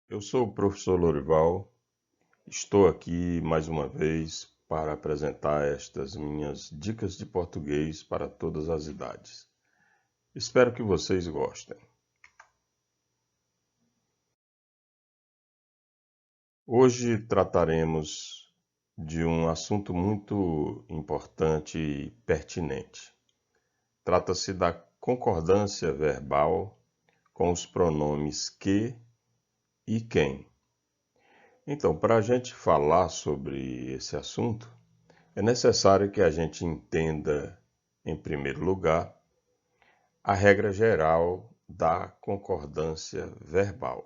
Eu sou o professor Lorival, estou aqui mais uma vez para apresentar estas minhas dicas de português para todas as idades. Espero que vocês gostem. Hoje trataremos de um assunto muito importante e pertinente. Trata-se da concordância verbal com os pronomes que e quem. Então, para a gente falar sobre esse assunto, é necessário que a gente entenda, em primeiro lugar, a regra geral da concordância verbal.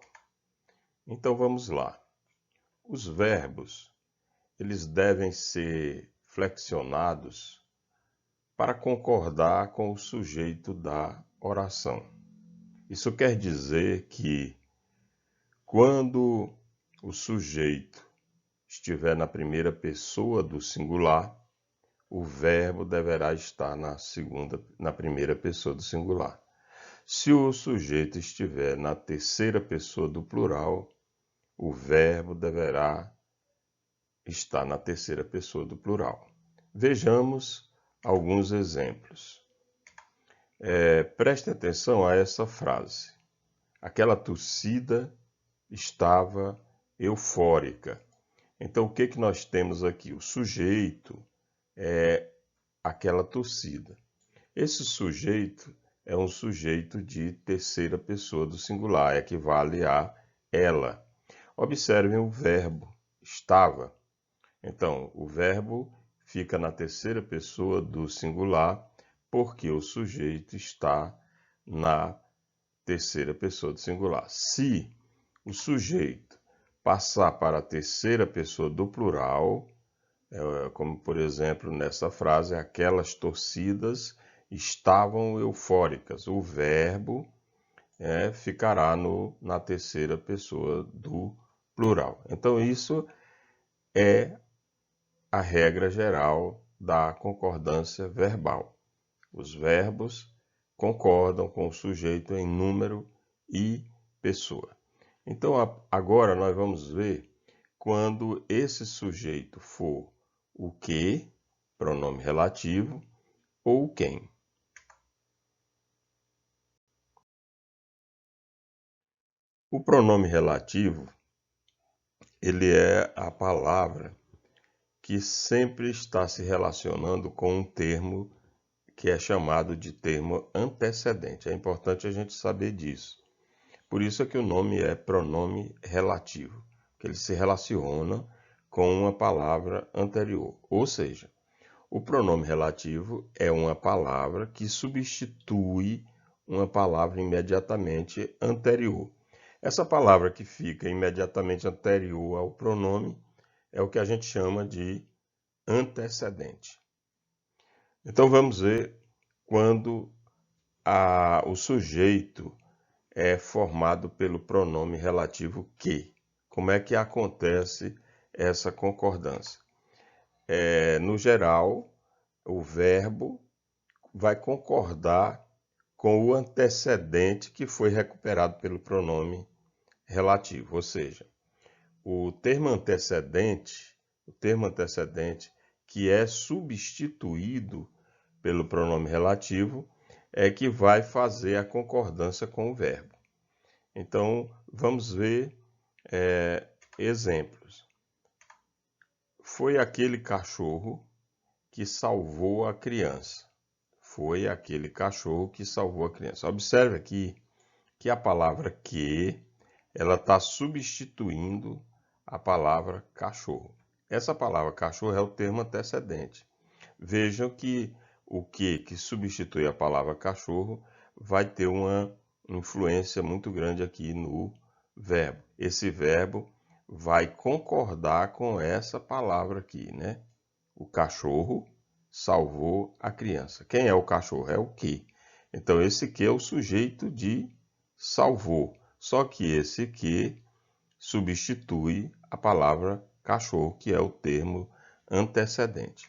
Então vamos lá. Os verbos, eles devem ser flexionados para concordar com o sujeito da oração. Isso quer dizer que quando o sujeito estiver na primeira pessoa do singular, o verbo deverá estar na primeira pessoa do singular. Se o sujeito estiver na terceira pessoa do plural, o verbo deverá estar na terceira pessoa do plural. Vejamos alguns exemplos. Preste atenção a essa frase. Aquela torcida estava eufórica. Então, o que nós temos aqui? O sujeito é aquela torcida. Esse sujeito é um sujeito de terceira pessoa do singular, equivale a ela. Observem o verbo estava. Então, o verbo fica na terceira pessoa do singular porque o sujeito está na terceira pessoa do singular. Se o sujeito passar para a terceira pessoa do plural, como por exemplo nessa frase, aquelas torcidas estavam eufóricas. O verbo ficará na terceira pessoa do plural. Então isso é a regra geral da concordância verbal. Os verbos concordam com o sujeito em número e pessoa. Então agora nós vamos ver quando esse sujeito for o que, pronome relativo, ou quem. O pronome relativo, ele é a palavra que sempre está se relacionando com um termo que é chamado de termo antecedente. É importante a gente saber disso. Por isso é que o nome é pronome relativo, que ele se relaciona com uma palavra anterior. Ou seja, o pronome relativo é uma palavra que substitui uma palavra imediatamente anterior. Essa palavra que fica imediatamente anterior ao pronome é o que a gente chama de antecedente. Então vamos ver quando o sujeito é formado pelo pronome relativo que. Como é que acontece essa concordância? No geral, o verbo vai concordar com o antecedente que foi recuperado pelo pronome relativo, ou seja, o termo antecedente que é substituído pelo pronome relativo é que vai fazer a concordância com o verbo. Então, vamos ver exemplos. Foi aquele cachorro que salvou a criança. Foi aquele cachorro que salvou a criança. Observe aqui que a palavra que, ela está substituindo a palavra cachorro. Essa palavra cachorro é o termo antecedente. Vejam que o que substitui a palavra cachorro vai ter uma influência muito grande aqui no verbo. Esse verbo vai concordar com essa palavra aqui, né? O cachorro salvou a criança. Quem é o cachorro? É o que. Então, esse que é o sujeito de salvou. Só que esse que substitui a palavra cachorro, que é o termo antecedente.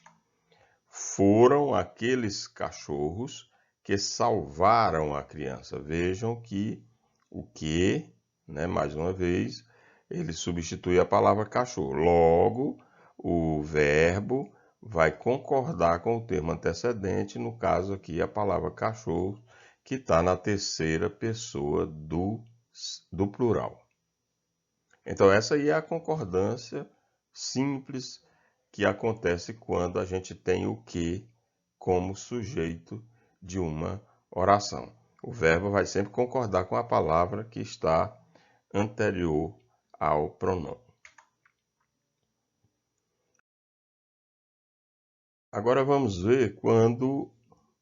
Foram aqueles cachorros que salvaram a criança. Vejam que o que, né, mais uma vez, ele substitui a palavra cachorro. Logo, o verbo vai concordar com o termo antecedente, no caso aqui a palavra cachorro, que está na terceira pessoa do plural. Então essa aí é a concordância simples que acontece quando a gente tem o que como sujeito de uma oração. O verbo vai sempre concordar com a palavra que está anterior ao pronome. Agora vamos ver quando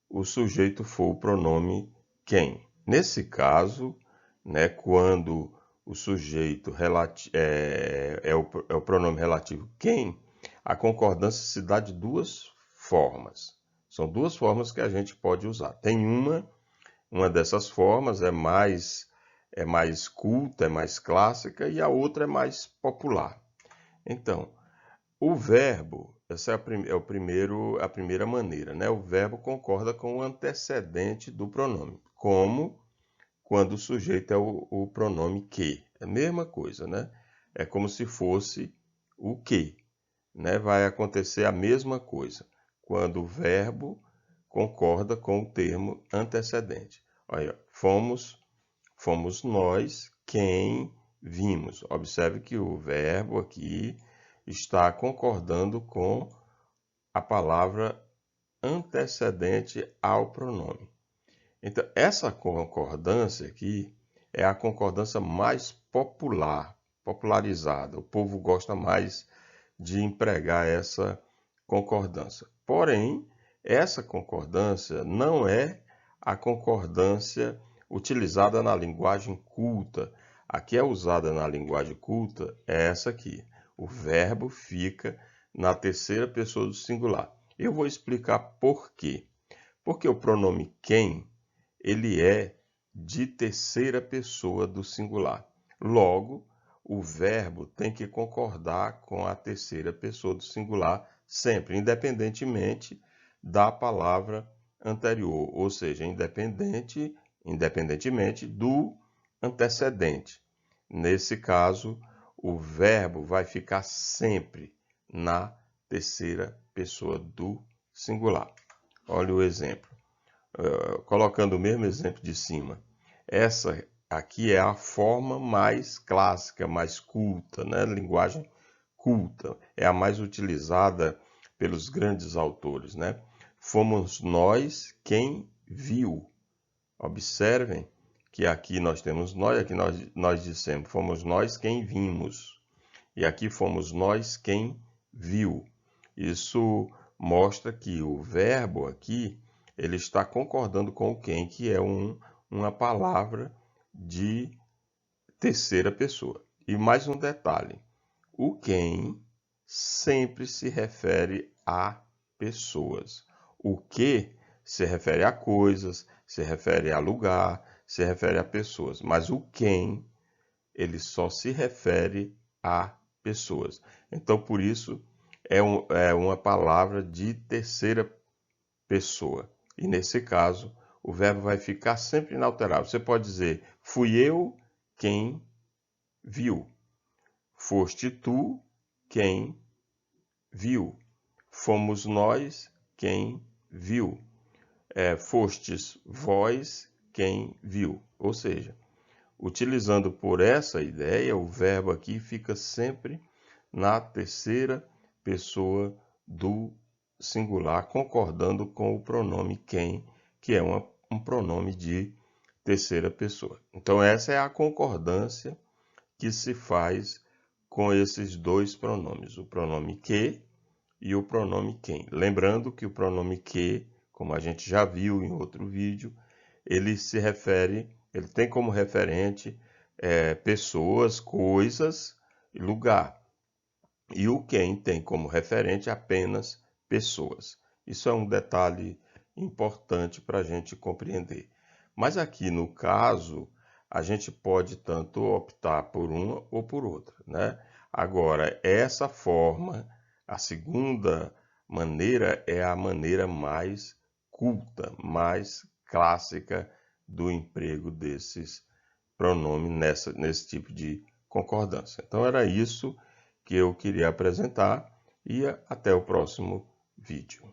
o sujeito for o pronome quem. Nesse caso, né, quando o sujeito é o pronome relativo quem, a concordância se dá de duas formas. São duas formas que a gente pode usar. Tem uma dessas formas é mais culta, é mais clássica, e a outra é mais popular. Então, o verbo, essa é a primeira maneira, né? O verbo concorda com o antecedente do pronome, como quando o sujeito é o pronome que. É a mesma coisa, né? É como se fosse o que, né? Vai acontecer a mesma coisa quando o verbo concorda com o termo antecedente. Olha, fomos nós quem vimos. Observe que o verbo aqui está concordando com a palavra antecedente ao pronome. Então, essa concordância aqui é a concordância mais popularizada. O povo gosta mais de empregar essa concordância. Porém, essa concordância não é a concordância utilizada na linguagem culta. A que é usada na linguagem culta é essa aqui. O verbo fica na terceira pessoa do singular. Eu vou explicar por quê. Porque o pronome quem, ele é de terceira pessoa do singular. Logo, o verbo tem que concordar com a terceira pessoa do singular sempre, independentemente da palavra anterior, ou seja, independentemente do antecedente. Nesse caso, o verbo vai ficar sempre na terceira pessoa do singular. Olha o exemplo. Colocando o mesmo exemplo de cima. Essa aqui é a forma mais clássica, mais culta, né? Linguagem culta. É a mais utilizada pelos grandes autores, né? Fomos nós quem viu. Observem que aqui nós temos nós, aqui nós dissemos, fomos nós quem vimos. E aqui fomos nós quem viu. Isso mostra que o verbo aqui, ele está concordando com o quem, que é uma palavra de terceira pessoa. E mais um detalhe, o quem sempre se refere a pessoas. O que se refere a coisas, se refere a lugar, se refere a pessoas. Mas o quem, ele só se refere a pessoas. Então, por isso, é uma palavra de terceira pessoa. E nesse caso, o verbo vai ficar sempre inalterável. Você pode dizer, fui eu quem viu. Foste tu quem viu. Fomos nós quem viu. Fostes vós quem viu. Ou seja, utilizando por essa ideia, o verbo aqui fica sempre na terceira pessoa do singular, concordando com o pronome quem, que é um pronome de terceira pessoa. Então, essa é a concordância que se faz com esses dois pronomes, o pronome que e o pronome quem. Lembrando que o pronome que, como a gente já viu em outro vídeo, ele tem como referente pessoas, coisas e lugar. E o quem tem como referente apenas pessoas. Isso é um detalhe importante para a gente compreender. Mas aqui no caso, a gente pode tanto optar por uma ou por outra, né? Agora, essa forma, a segunda maneira é a maneira mais culta, mais clássica do emprego desses pronomes nesse tipo de concordância. Então era isso que eu queria apresentar e até o próximo vídeo.